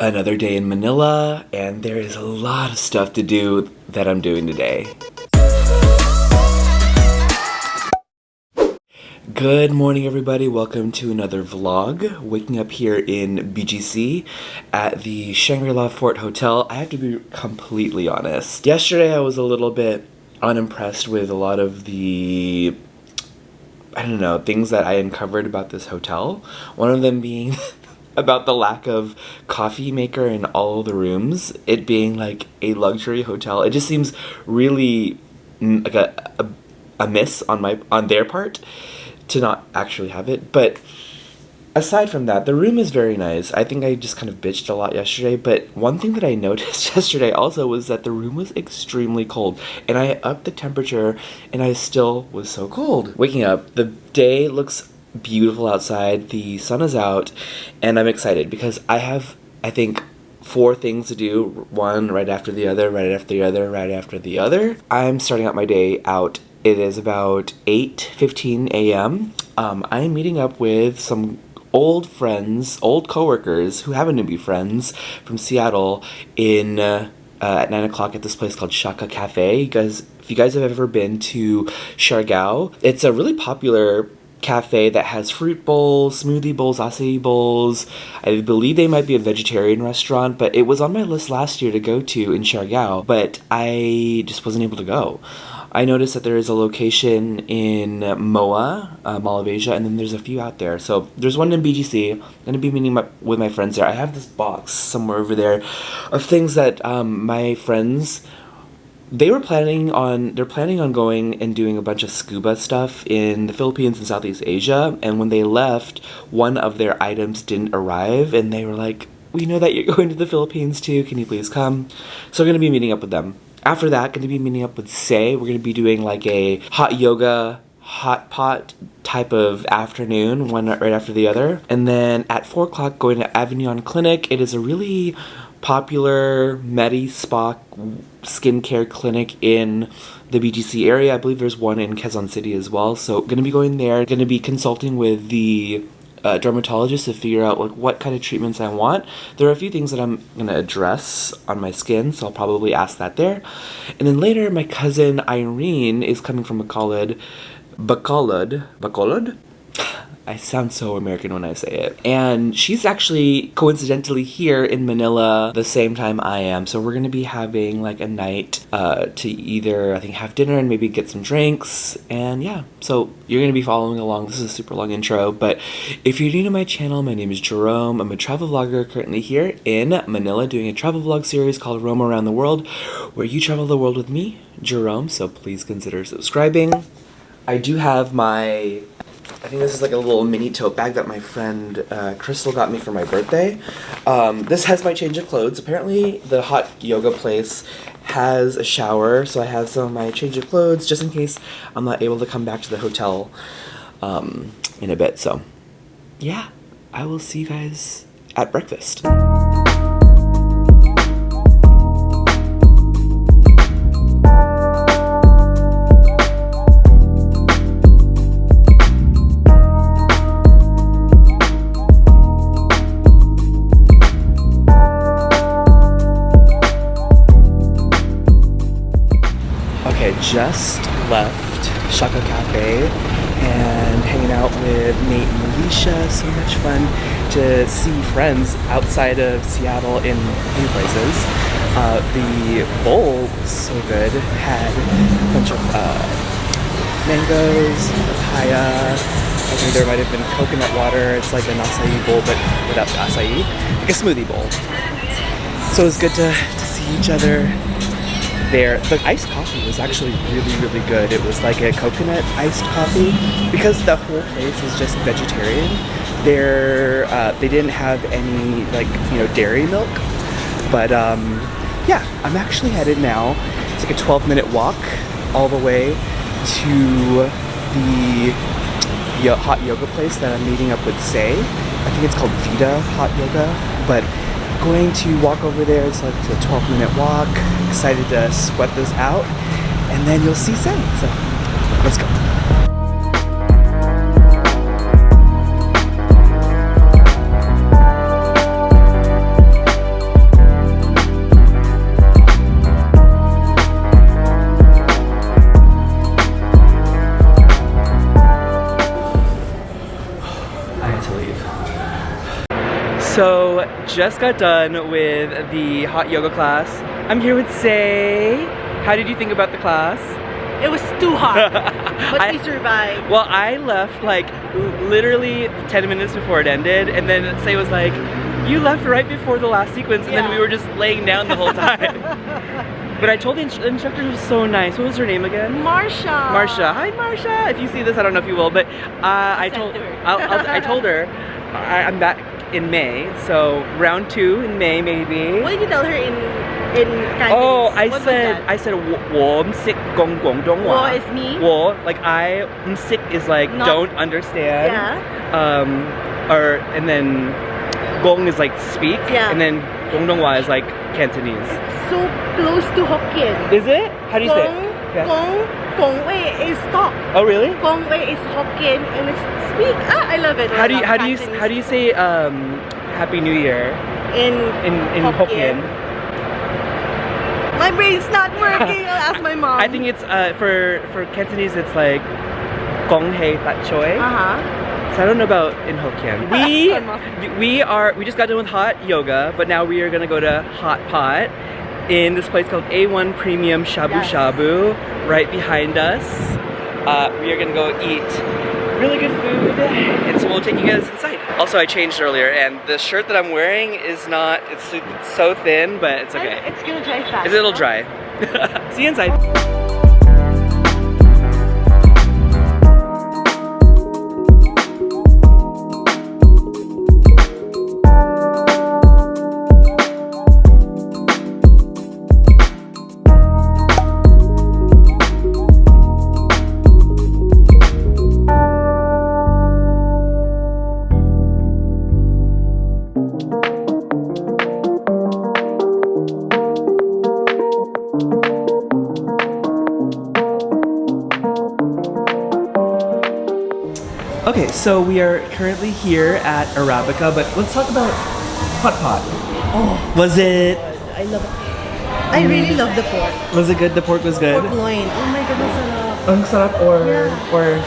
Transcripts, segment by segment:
Another day in Manila, and there is a lot of stuff to do that I'm doing today. Good morning, everybody. Welcome to another vlog. Waking up here in BGC at the Shangri-La Fort Hotel. I have to be completely honest. Yesterday I was a little bit unimpressed with a lot of the things that I uncovered about this hotel. One of them being about the lack of coffee maker in all the rooms. It being like a luxury hotel. It just seems really like a miss on their part to not actually have it. But aside from that, the room is very nice. I think I just kind of bitched a lot yesterday, but one thing that I noticed yesterday also was that the room was extremely cold, and I upped the temperature and I still was so cold. Waking up, the day looks beautiful outside, the sun is out, and I'm excited because I have, I think, 4 things to do, one right after the other, right after the other, right after the other. I'm starting out my day out. It is about 8:15 a.m. I'm meeting up with some old friends, old coworkers who happen to be friends from Seattle at 9 o'clock at this place called Shaka Cafe. If you guys have ever been to Siargao, it's a really popular cafe that has fruit bowls, smoothie bowls, acai bowls. I believe they might be a vegetarian restaurant, but it was on my list last year to go to in Siargao, but I just wasn't able to go. I noticed that there is a location in MOA, Mall of Asia, and then there's a few out there. So there's one in BGC. I'm going to be meeting with my friends there. I have this box somewhere over there of things that my friends, they're planning on going and doing a bunch of scuba stuff in the Philippines and Southeast Asia. And when they left, one of their items didn't arrive, and they were like, "We know that you're going to the Philippines too. Can you please come?" So we're going to be meeting up with them. After that, going to be meeting up with Say. We're going to be doing like a hot yoga, hot pot type of afternoon, one right after the other. And then at 4 o'clock, going to Avignon Clinic. It is a really popular Medi-Spa skincare clinic in the BGC area. I believe there's one in Quezon City as well. So going to be going there. Going to be consulting with the dermatologist to figure out like what kind of treatments I want. There are a few things that I'm gonna address on my skin, so I'll probably ask that there. And then later, my cousin Irene is coming from Bacolod. I sound so American when I say it. And she's actually coincidentally here in Manila the same time I am. So we're going to be having like a night to either, I think, have dinner and maybe get some drinks. And yeah, so you're going to be following along. This is a super long intro. But if you're new to my channel, my name is Jerome. I'm a travel vlogger currently here in Manila doing a travel vlog series called Roam Around the World, where you travel the world with me, Jerome. So please consider subscribing. I do have I think this is like a little mini tote bag that my friend Crystal got me for my birthday. This has my change of clothes. Apparently the hot yoga place has a shower, so I have some of my change of clothes just in case I'm not able to come back to the hotel in a bit. So yeah, I will see you guys at breakfast. Just left Shaka Cafe and hanging out with Nate and Alicia. So much fun to see friends outside of Seattle in new places. The bowl was so good. Had a bunch of mangoes, papaya. I think there might have been coconut water. It's like an acai bowl, but without the acai. Like a smoothie bowl. So it was good to see each other there. The iced coffee was actually really, really good. It was like a coconut iced coffee because the whole place is just vegetarian. They didn't have any dairy milk, but yeah, I'm actually headed now. It's like a 12-minute walk all the way to the hot yoga place that I'm meeting up with Say. I think it's called Vita Hot Yoga, but going to walk over there. It's like a 12-minute walk. Excited to sweat this out, and then you'll see Say. So let's go. just got done with the hot yoga class. I'm here with Say. How did you think about the class? It was too hot, but we survived. Well, I left like literally 10 minutes before it ended, and then Say was like, you left right before the last sequence, and then we were just laying down the whole time. But I told the instructor was so nice. What was her name again? Marsha. Marsha. Hi, Marsha. If you see this, I don't know if you will, but I told her I'm back in May, so round 2 in May maybe. What did you tell her in Cantonese? Oh, I said 我唔識講廣東話. 我 is me. 我, like I, 唔識 is like don't understand. Yeah. And then 講 is like speak. Yeah. And then 廣東話is like Cantonese. So close to Hokkien. Is it? How do you say it? Yeah. Gong Wei is talk. Oh really? Gong Wei is Hokkien and it's speak. I love it. How do you say Happy New Year in Hokkien? My brain's not working. I'll ask my mom. I think it's for Cantonese it's like Gong Hei Fat Choi. So I don't know about in Hokkien. We just got done with hot yoga, but now we are gonna go to hot pot in this place called A1 Premium Shabu Shabu right behind us. We are gonna go eat really good food, and so we'll take you guys inside. Also, I changed earlier, and the shirt that I'm wearing is not, it's so thin, but it's okay. It's gonna dry fast. It's a little dry. See you inside. Okay, so we are currently here at Arabica, but let's talk about hot pot. Oh, was it? I love it. I really love the pork. Was it good? The pork was good. Pork loin. Oh my goodness, sarap. Ang sarap or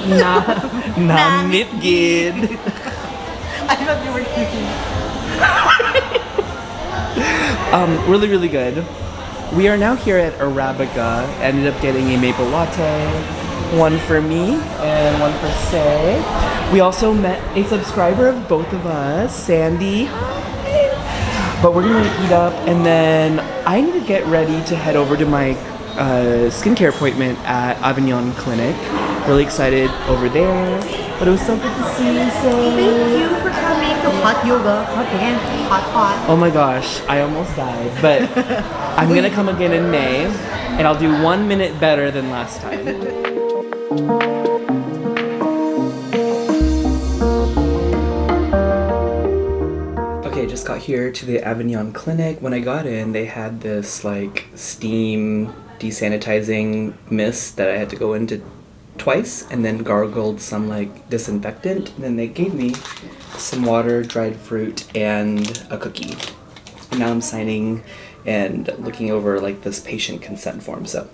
Na mitgid. I thought you were kissing. Really, really good. We are now here at Arabica. Ended up getting a maple latte. One for me and one for Say. We also met a subscriber of both of us, Sandy. Hi. But we're gonna eat up, and then I need to get ready to head over to my skincare appointment at Avignon Clinic. Really excited over there. But it was so good to see you, Say. Thank you for coming to hot yoga. Again, hot. Oh my gosh, I almost died. But I'm gonna come again in May, and I'll do 1 minute better than last time. Okay, just got here to the Avignon Clinic. When I got in, they had this like steam desanitizing mist that I had to go into twice and then gargled some like disinfectant, and then they gave me some water, dried fruit, and a cookie. And now I'm signing and looking over like this patient consent form. So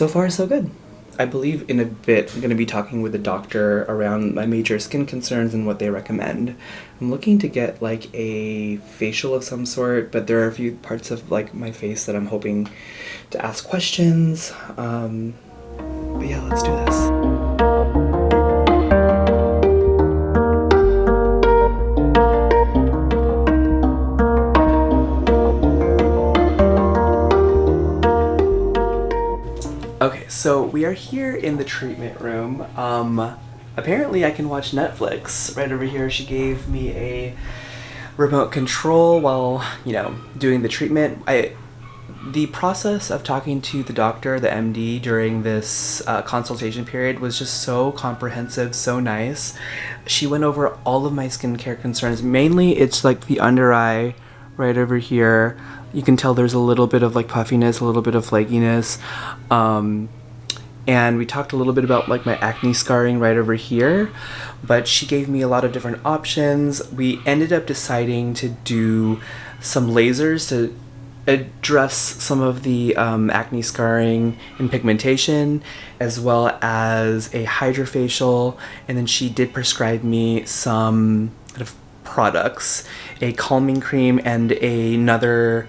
far so good. I believe in a bit I'm going to be talking with the doctor around my major skin concerns and what they recommend. I'm looking to get like a facial of some sort, but there are a few parts of like my face that I'm hoping to ask questions. But yeah, let's do this. Okay, so we are here in the treatment room. Apparently I can watch Netflix. Right over here she gave me a remote control while, doing the treatment. The process of talking to the doctor, the MD, during this consultation period was just so comprehensive, so nice. She went over all of my skincare concerns. Mainly it's like the under eye right over here. You can tell there's a little bit of like puffiness, a little bit of flakiness. And we talked a little bit about like my acne scarring right over here, but she gave me a lot of different options. We ended up deciding to do some lasers to address some of the acne scarring and pigmentation, as well as a hydrofacial, and then she did prescribe me some kind of products, a calming cream and another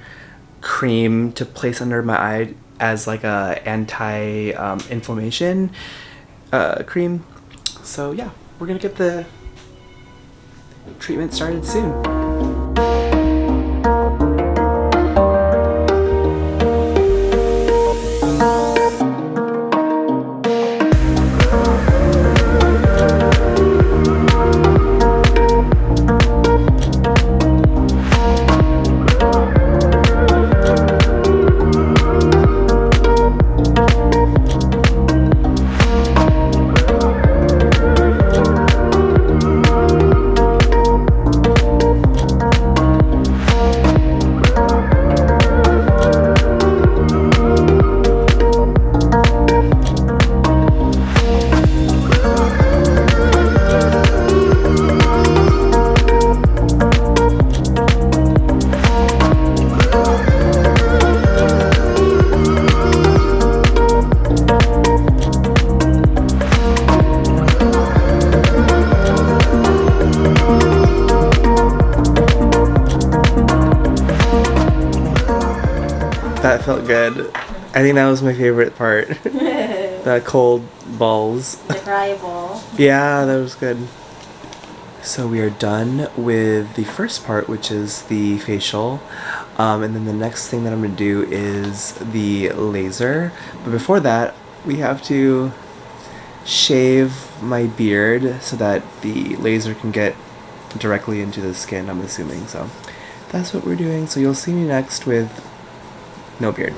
cream to place under my eye as like a anti-inflammation cream. So yeah, we're gonna get the treatment started soon. That felt good. I think that was my favorite part. The cold balls. The cry ball. Yeah, that was good. So we are done with the first part, which is the facial. And then the next thing that I'm going to do is the laser. But before that, we have to shave my beard so that the laser can get directly into the skin, I'm assuming. So that's what we're doing. So you'll see me next with no beard.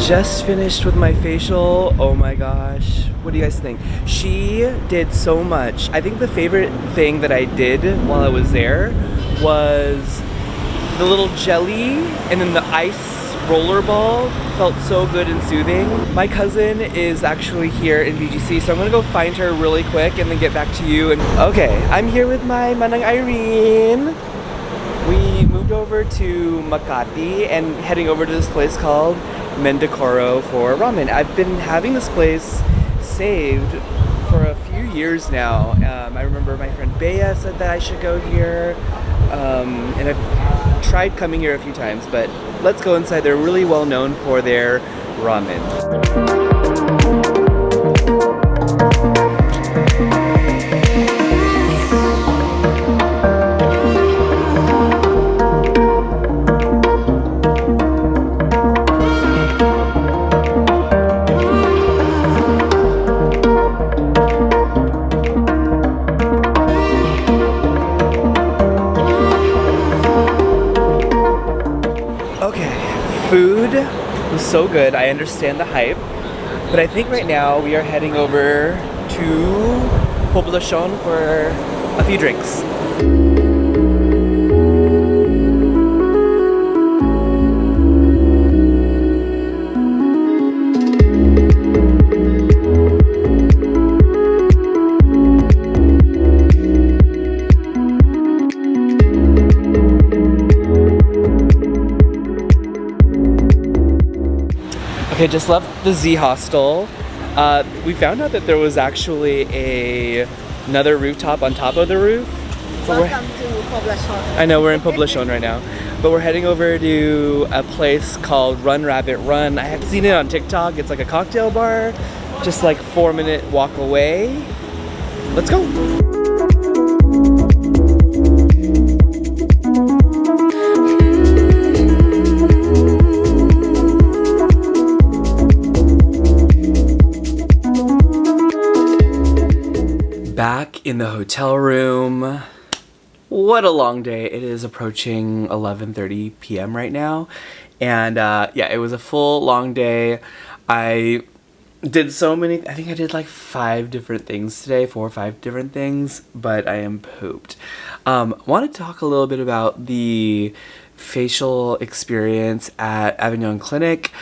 Just finished with my facial. Oh my gosh. What do you guys think? She did so much. I think the favorite thing that I did while I was there was the little jelly and then the ice roller ball. Felt so good and soothing. My cousin is actually here in BGC, so I'm gonna go find her really quick and then get back to you. And okay, I'm here with my Manang Irene. We moved over to Makati and heading over to this place called Mendokoro for ramen. I've been having this place saved for a few years now. I remember my friend Bea said that I should go here, and I've tried coming here a few times, but let's go inside. They're really well known for their ramen. Food was so good. I understand the hype, but I think right now we are heading over to Poblacion for a few drinks. Okay, just left the Z Hostel. We found out that there was actually another rooftop on top of the roof. Welcome to Poblacion. I know, we're in Poblacion right now. But we're heading over to a place called Run Rabbit Run. I had seen it on TikTok. It's like a cocktail bar, just like 4-minute walk away. Let's go. Back in the hotel room. What a long day. It is approaching 11:30 p.m. right now. And yeah, it was a full long day. I did so many. I think I did like 5 different things today, 4 or 5 different things, but I am pooped. Want to talk a little bit about the facial experience at Avignon Clinic.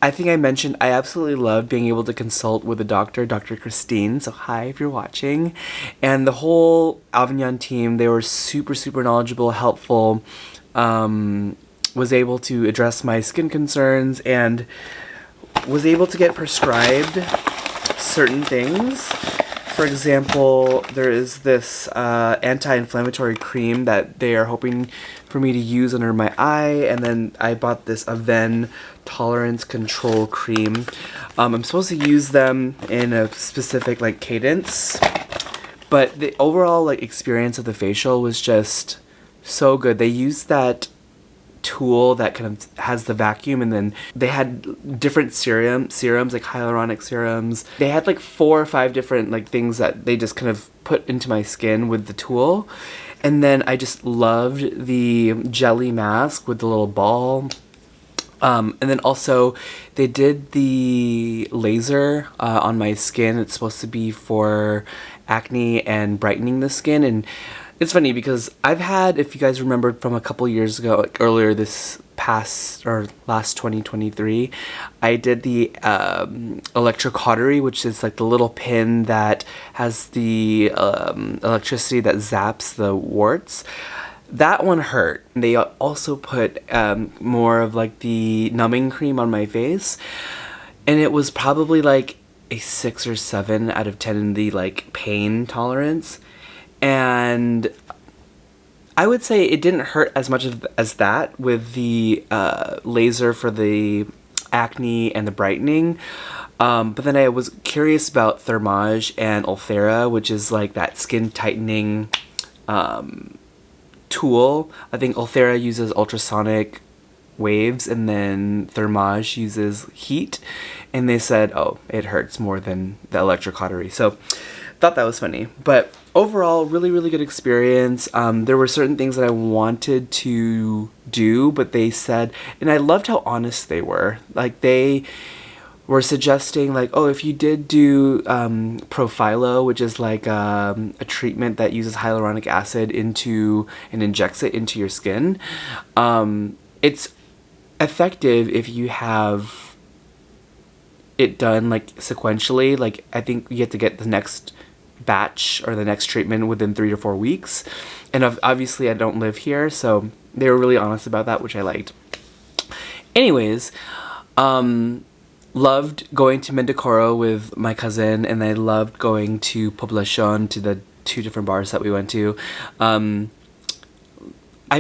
I think I mentioned I absolutely loved being able to consult with a doctor, Dr. Christine. So hi if you're watching. And the whole Avignon team, they were super, super knowledgeable, helpful. Was able to address my skin concerns and was able to get prescribed certain things. For example, there is this anti-inflammatory cream that they are hoping for me to use under my eye, and then I bought this Aven tolerance control cream. I'm supposed to use them in a specific like cadence, but the overall like experience of the facial was just so good. They used that tool that kind of has the vacuum, and then they had different serums like hyaluronic serums. They had like 4 or 5 different like things that they just kind of put into my skin with the tool. And then I just loved the jelly mask with the little ball. And then also they did the laser on my skin. It's supposed to be for acne and brightening the skin. And it's funny because I've had, if you guys remember from a couple years ago, like earlier this past or last 2023, I did the electrocautery, which is like the little pin that has the electricity that zaps the warts. That one hurt. They also put more of like the numbing cream on my face, and it was probably like a 6 or 7 out of 10 in the like pain tolerance. And I would say it didn't hurt as much as that with the laser for the acne and the brightening. But then I was curious about Thermage and Ulthera, which is like that skin tightening tool. I think Ulthera uses ultrasonic waves and then Thermage uses heat. And they said, oh, it hurts more than the electrocautery. So thought that was funny. But overall, really, really good experience. There were certain things that I wanted to do, but they said, and I loved how honest they were. Like they were suggesting like, oh, if you did do Profilo, which is like a treatment that uses hyaluronic acid into and injects it into your skin, it's effective if you have it done like sequentially. Like I think you have to get the next batch or the next treatment within 3 to 4 weeks, and obviously I don't live here, so they were really honest about that, which I liked. Anyways, loved going to Mendokoro with my cousin, and I loved going to Poblacion, to the 2 different bars that we went to. I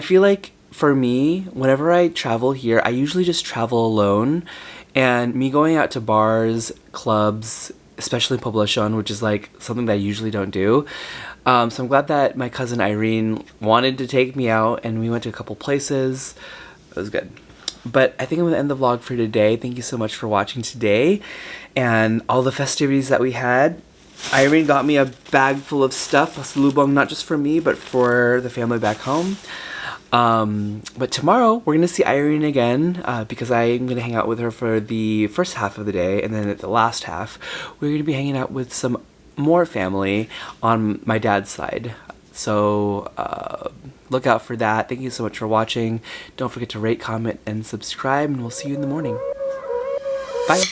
feel like for me, whenever I travel here, I usually just travel alone, and me going out to bars, clubs, especially Poblacion, which is like something that I usually don't do. So I'm glad that my cousin Irene wanted to take me out, and we went to a couple places. It was good. But I think I'm going to end the vlog for today. Thank you so much for watching today and all the festivities that we had. Irene got me a bag full of stuff, pasalubong, not just for me, but for the family back home. But tomorrow we're gonna see Irene again because I'm gonna hang out with her for the first half of the day, and then at the last half we're gonna be hanging out with some more family on my dad's side. So look out for that. Thank you so much for watching. Don't forget to rate, comment, and subscribe, and we'll see you in the morning. Bye.